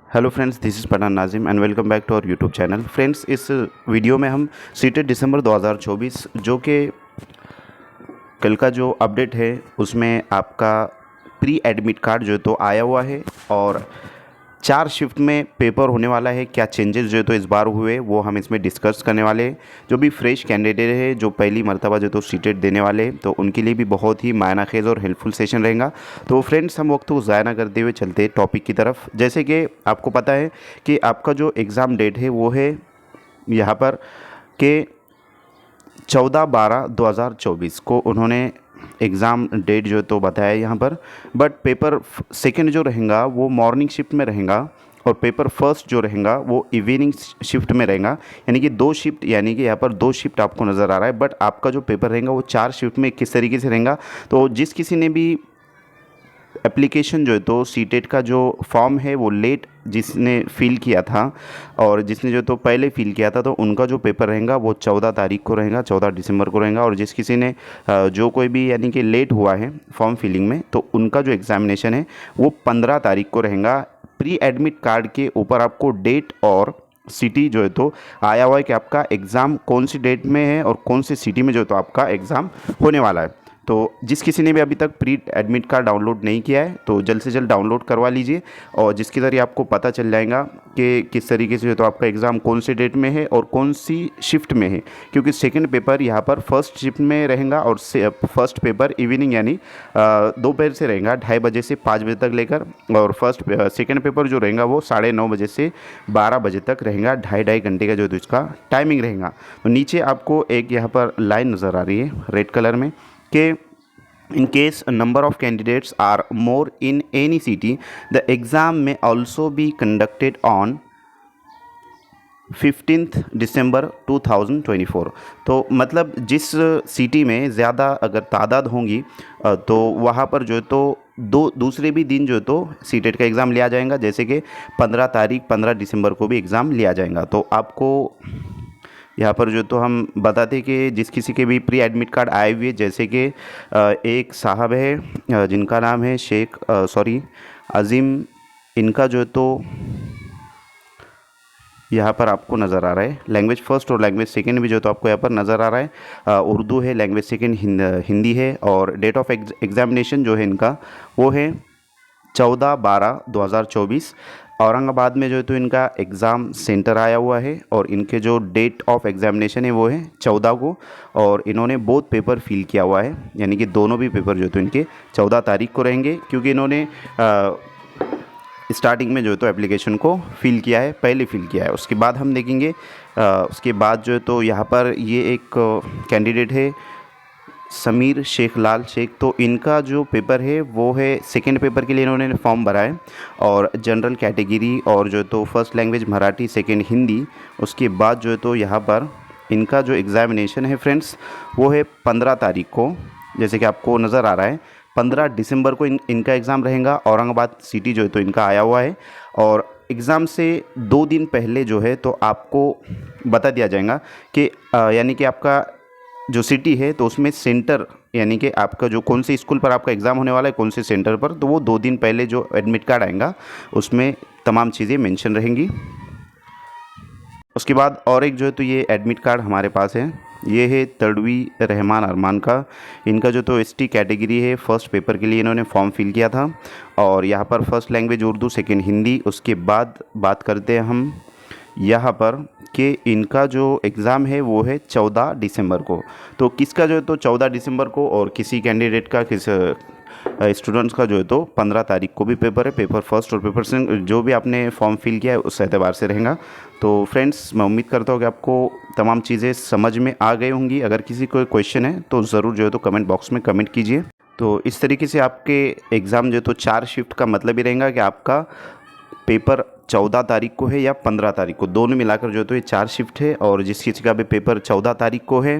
Hello friends, this is Pathan Nazim and welcome back to our YouTube channel. Friends, इस video में हम CTET दिसंबर 2024 जो कि कल का जो अपडेट है उसमें आपका प्री एडमिट कार्ड जो है तो आया हुआ है और 4 शिफ्ट में पेपर होने वाला है। क्या चेंजेस जो है तो इस बार हुए वो हम इसमें डिस्कस करने वाले हैं। जो भी फ्रेश कैंडिडेट है जो पहली मर्तबा जो तो सीटेट देने वाले हैं तो उनके लिए भी बहुत ही मायनाखेज़ और हेल्पफुल सेशन रहेगा। तो फ्रेंड्स, हम वक्त को ज़ाया ना करते हुए चलते हैं टॉपिक की तरफ। जैसे कि आपको पता है कि आपका जो एग्ज़ाम डेट है वो है यहाँ पर कि 14/12/2024 को उन्होंने एग्ज़ाम डेट जो है तो बताया यहाँ पर। बट पेपर सेकंड जो रहेगा वो मॉर्निंग शिफ्ट में रहेगा और पेपर फर्स्ट जो रहेगा वो इवनिंग शिफ्ट में रहेगा। यानी कि 2 शिफ्ट, यानी कि यहाँ पर 2 शिफ्ट आपको नज़र आ रहा है। बट आपका जो पेपर रहेगा वो 4 शिफ्ट में किस तरीके से रहेगा, तो जिस किसी ने भी एप्लीकेशन जो है तो सीटेट का जो फॉर्म है वो लेट जिसने फ़िल किया था और जिसने जो तो पहले फ़िल किया था तो उनका जो पेपर रहेगा वो 14 तारीख को रहेगा, 14 दिसंबर को रहेगा। और जिस किसी ने जो कोई भी यानी कि लेट हुआ है फॉर्म फिलिंग में तो उनका जो एग्ज़ामिनेशन है वो 15 तारीख को रहेगा। प्री एडमिट कार्ड के ऊपर आपको डेट और सिटी जो है तो आया हुआ है कि आपका एग्ज़ाम कौन सी डेट में है और कौन सी सिटी में जो है तो आपका एग्ज़ाम होने वाला है। तो जिस किसी ने भी अभी तक प्री एडमिट कार्ड डाउनलोड नहीं किया है तो जल्द से जल्द डाउनलोड करवा लीजिए और जिसके ज़रिए आपको पता चल जाएगा कि किस तरीके से जो तो आपका एग्ज़ाम कौन से डेट में है और कौन सी शिफ्ट में है। क्योंकि सेकंड पेपर यहाँ पर फर्स्ट शिफ्ट में रहेगा और फर्स्ट पेपर इवनिंग यानी दोपहर से रहेगा 2:30 बजे से 5 बजे तक लेकर, और सेकंड पेपर जो रहेगा वो 9:30 बजे से 12 बजे तक रहेगा। 2.5 घंटे का जो तो इसका टाइमिंग रहेगा। तो नीचे आपको एक यहाँ पर लाइन नज़र आ रही है रेड कलर में कि in case a number of candidates are more in any city, the exam may also be conducted on 15 दिसंबर 2024। तो मतलब जिस सिटी में ज़्यादा अगर तादाद होंगी तो वहाँ पर जो है तो दूसरे भी दिन जो है तो सीटेट का एग्ज़ाम लिया जाएगा। जैसे कि 15 दिसंबर को भी एग्ज़ाम लिया जाएगा। तो आपको यहाँ पर जो तो हम बताते कि जिस किसी के भी प्री एडमिट कार्ड आए हुए, जैसे कि एक साहब है जिनका नाम है अज़ीम, इनका जो है तो यहाँ पर आपको नज़र आ रहा है लैंग्वेज फर्स्ट और लैंग्वेज सेकंड भी जो तो आपको यहाँ पर नज़र आ रहा है। उर्दू है, लैंग्वेज सेकंड हिंदी है और डेट ऑफ एग्ज़ामिनेशन जो है इनका वो है 14/12/2024। औरंगाबाद में जो है तो इनका एग्ज़ाम सेंटर आया हुआ है और इनके जो डेट ऑफ एग्ज़ामिनेशन है वो है 14 को और इन्होंने बोथ पेपर फिल किया हुआ है। यानी कि दोनों भी पेपर जो तो इनके 14 तारीख को रहेंगे, क्योंकि इन्होंने स्टार्टिंग में जो है तो एप्लीकेशन को फ़िल किया है, पहले फ़िल किया है। उसके बाद हम देखेंगे उसके बाद जो है तो यहाँ पर ये एक कैंडिडेट है समीर शेख लाल शेख। तो इनका जो पेपर है वो है सेकंड पेपर के लिए इन्होंने फॉर्म भरा है और जनरल कैटेगरी और जो तो first language Marathi, second Hindi. उसके बाद जो है तो यहाँ पर इनका जो एग्ज़ामिनेशन है फ्रेंड्स वो है 15 तारीख को, जैसे कि आपको नज़र आ रहा है 15 दिसंबर को इनका एग्ज़ाम रहेगा। औरंगाबाद सिटी जो है तो इनका आया हुआ है और एग्ज़ाम से 2 दिन पहले जो है तो आपको बता दिया जाएगा कि यानी कि आपका जो सिटी है तो उसमें सेंटर, यानी कि आपका जो कौन से स्कूल पर आपका एग्ज़ाम होने वाला है, कौन से सेंटर पर, तो वो 2 दिन पहले जो एडमिट कार्ड आएगा उसमें तमाम चीज़ें मेंशन रहेंगी। उसके बाद और एक जो है तो ये एडमिट कार्ड हमारे पास है, ये है तड़वी रहमान अरमान का। इनका जो तो एसटी कैटेगरी है, फर्स्ट पेपर के लिए इन्होंने फॉर्म फिल किया था और यहाँ पर first language Urdu, second Hindi. उसके बाद बात करते हैं हम यहाँ पर कि इनका जो एग्ज़ाम है वो है 14 दिसंबर को। तो किसका जो है तो 14 दिसंबर को और किसी कैंडिडेट का स्टूडेंट्स का जो है तो 15 तारीख को भी पेपर है। पेपर फर्स्ट और पेपर सेकंड जो भी आपने फॉर्म फिल किया है उस एतबार से रहेगा। तो फ्रेंड्स, मैं उम्मीद करता हूँ कि आपको तमाम चीज़ें समझ में आ गई होंगी। अगर किसी कोई क्वेश्चन है तो ज़रूर जो है तो कमेंट बॉक्स में कमेंट कीजिए। तो इस तरीके से आपके एग्ज़ाम जो है तो 4 शिफ्ट का मतलब ही रहेगा कि आपका पेपर 14 तारीख को है या 15 तारीख को, दोनों मिलाकर जो है तो ये 4 शिफ्ट है। और जिस किसी का भी पेपर 14 तारीख को है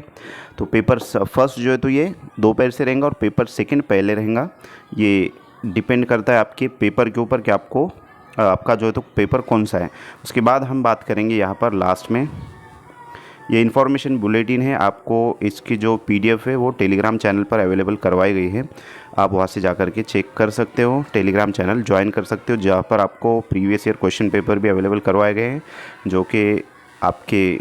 तो पेपर फर्स्ट जो है तो ये दोपहर से रहेगा और पेपर सेकंड पहले रहेगा। ये डिपेंड करता है आपके पेपर के ऊपर कि आपको आपका जो है तो पेपर कौन सा है। उसके बाद हम बात करेंगे यहाँ पर लास्ट में ये इन्फॉर्मेशन बुलेटिन है, आपको इसकी जो PDF है वो टेलीग्राम चैनल पर अवेलेबल करवाई गई है। आप वहाँ से जा कर के चेक कर सकते हो, टेलीग्राम चैनल ज्वाइन कर सकते हो, जहाँ पर आपको प्रीवियस ईयर क्वेश्चन पेपर भी अवेलेबल करवाए गए हैं, जो कि आपके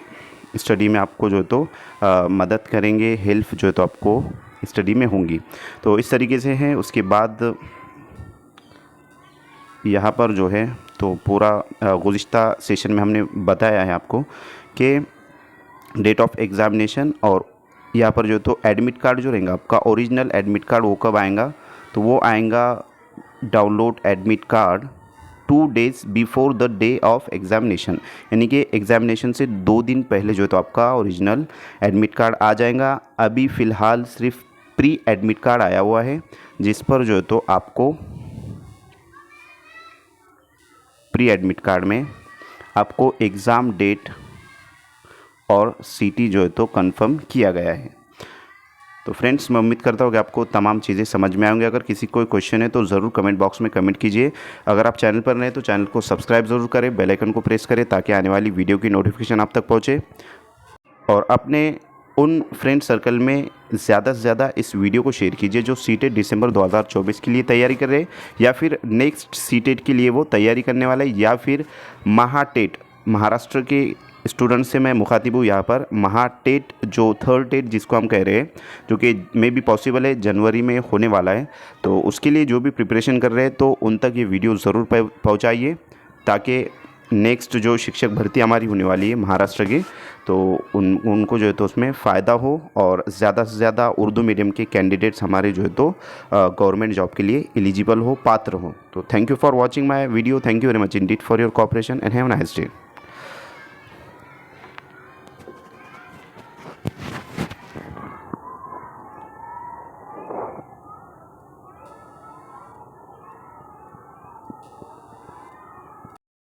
स्टडी में आपको जो तो मदद करेंगे, हेल्प जो तो आपको स्टडी में होंगी। तो इस तरीके से है। उसके बाद यहाँ पर जो है तो पूरा गुज़िश्ता सेशन में हमने बताया है आपको कि डेट ऑफ एग्ज़ामिनेशन, और यहाँ पर जो तो एडमिट कार्ड जो रहेगा आपका ओरिजिनल एडमिट कार्ड वो कब आएगा, तो वो आएगा download admit card 2 days before the day of examination, यानी कि एग्ज़ामिनेशन से 2 दिन पहले जो तो आपका ओरिजिनल एडमिट कार्ड आ जाएगा। अभी फ़िलहाल सिर्फ प्री एडमिट कार्ड आया हुआ है, जिस पर जो तो आपको प्री एडमिट कार्ड में आपको एग्ज़ाम डेट और सीटी जो है तो कंफर्म किया गया है। तो फ्रेंड्स, मैं उम्मीद करता हूँ कि आपको तमाम चीज़ें समझ में आएंगी। अगर किसी कोई क्वेश्चन है तो ज़रूर कमेंट बॉक्स में कमेंट कीजिए। अगर आप चैनल पर नए हैं तो चैनल को सब्सक्राइब ज़रूर करें, बेल आइकन को प्रेस करें ताकि आने वाली वीडियो की नोटिफिकेशन आप तक पहुँचे, और अपने उन फ्रेंड सर्कल में ज़्यादा से ज़्यादा इस वीडियो को शेयर कीजिए जो सीटेट दिसंबर 2024 के लिए तैयारी कर रहे हैं, या फिर नेक्स्ट सीटेट के लिए वो तैयारी करने वाला है, या फिर महाटेट महाराष्ट्र के स्टूडेंट से मैं मुखातिब हूँ यहाँ पर। महाटेट जो थर्ड टेट जिसको हम कह रहे हैं, जो कि मे भी पॉसिबल है जनवरी में होने वाला है, तो उसके लिए जो भी प्रिपरेशन कर रहे हैं तो उन तक ये वीडियो ज़रूर पहुँचाइए, ताकि नेक्स्ट जो शिक्षक भर्ती हमारी होने वाली है महाराष्ट्र की, तो उनको जो है तो उसमें फ़ायदा हो, और ज़्यादा से ज़्यादा उर्दू मीडियम के कैंडिडेट्स हमारे जो है तो गवर्नमेंट जॉब के लिए एलिजिबल हो, पात्र हो। तो thank you for watching my video, thank you very much Indeed for your cooperation and have a nice day.